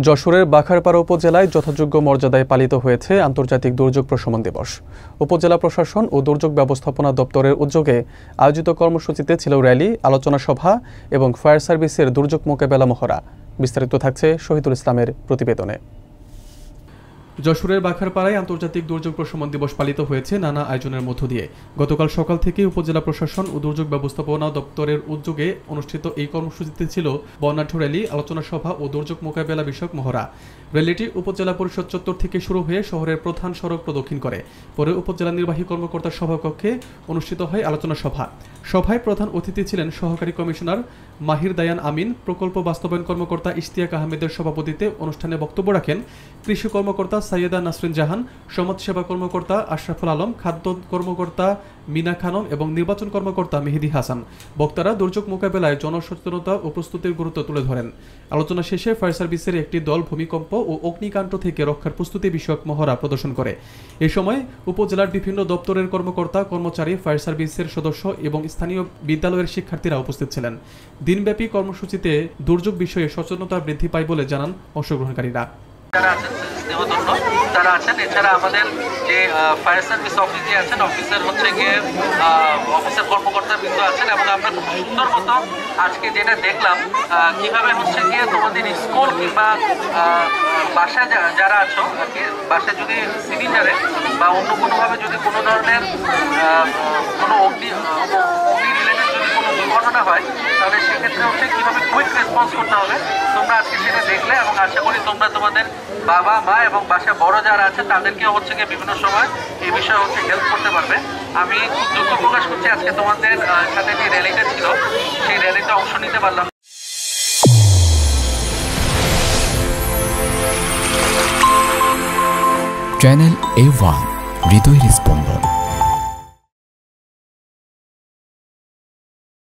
যশোরের বাখারপাড়া উপজেলায় যথাযোগ্য মর্যাদায় পালিত হয়েছে আন্তর্জাতিক দুর্যোগ প্রশমন দিবস। উপজেলা প্রশাসন ও দুর্যোগ ব্যবস্থাপনা দপ্তরের উদ্যোগে আয়োজিত কর্মসূচিতে ছিল র্যালি, আলোচনা সভা এবং ফায়ার সার্ভিসের দুর্যোগ মোকাবেলা মহড়া। বিস্তারিত থাকছে শহীদুল ইসলামের প্রতিবেদনে। যশোরের বাখারপাড়ায় আন্তর্জাতিক দুর্যোগ প্রশমন দিবস পালিত হয়েছে নানা আয়োজনের মধ্য দিয়ে। গতকাল সকাল থেকে উপজেলা প্রশাসন ও দুর্যোগ ব্যবস্থাপনা দপ্তরের উদ্যোগে অনুষ্ঠিত এই কর্মসূচিতে ছিল বর্ণাঢ্য র্যালি, আলোচনা সভা ও দুর্যোগ মোকাবেলা বিষয়ক মহড়া। র্যালিটি উপজেলা পরিষদ চত্বর থেকে শুরু হয়ে শহরের প্রধান সড়ক প্রদক্ষিণ করে। পরে উপজেলা নির্বাহী কর্মকর্তার সভাকক্ষে অনুষ্ঠিত হয় আলোচনা সভা। সভায় প্রধান অতিথি ছিলেন সহকারী কমিশনার মাহির দায়ান আমিন। প্রকল্প বাস্তবায়ন কর্মকর্তা ইশতিয়াক আহমেদের সভাপতিত্বে অনুষ্ঠানে বক্তব্য রাখেন কৃষি কর্মকর্তা সাইয়েদা নাসরিন জাহান, সমাজসেবা কর্মকর্তা আশরাফুল আলম, খাদ্য কর্মকর্তা মিনা খানম এবং নির্বাচন কর্মকর্তা মেহেদি হাসান। বক্তারা দুর্যোগ মোকাবেলায় জনসচেতনতা ও প্রস্তুতির গুরুত্ব তুলে ধরেন। আলোচনা শেষে ফায়ার সার্ভিসের একটি দল ভূমিকম্প ও অগ্নিকাণ্ড থেকে রক্ষার প্রস্তুতি বিষয়ক মহড়া প্রদর্শন করে। এ সময় উপজেলার বিভিন্ন দপ্তরের কর্মকর্তা, কর্মচারী, ফায়ার সার্ভিসের সদস্য এবং স্থানীয় বিদ্যালয়ের শিক্ষার্থীরা উপস্থিত ছিলেন। দিনব্যাপী কর্মসূচিতে দুর্যোগ বিষয়ে সচেতনতা বৃদ্ধি পায় বলে জানান অংশগ্রহণকারীরা। তারা আছেন, এছাড়া আমাদের যে ফায়ার সার্ভিস অফিসে আছেন, অফিসার হচ্ছে গিয়ে অফিসার কর্মকর্তা বৃন্দ আছেন। এবং আমরা খুব সুন্দর মতো আজকে যেটা দেখলাম কিভাবে হচ্ছে গিয়ে তোমাদের স্কুল কিংবা বাসায় যারা আছো আর কি, বাসায় যদি সিলিন্ডারে বা অন্য কোনোভাবে যদি কোনো ধরনের কোনো অগ্নি রিলেটেড যদি কোনো দুর্ঘটনা হয়, তাহলে সেক্ষেত্রে হচ্ছে কীভাবে কুইক রেসপন্স করতে হবে তোমরা আজকে সেটা দেখলে। এবং আশা করি তোমরা তোমাদের বাবা মা এবং বাসায় বড় যারা আছে তাদেরকে হচ্ছে গিয়ে বিভিন্ন সময় এই বিষয়ে হচ্ছে হেল্প করতে পারবে। আমি খুব দুঃখ প্রকাশ করছি আজকে তোমাদের সাথে যে র্যালিটা ছিল সেই র্যালিতে অংশ নিতে পারলাম। চ্যানেল A1 হৃদয়ের স্পন্দন।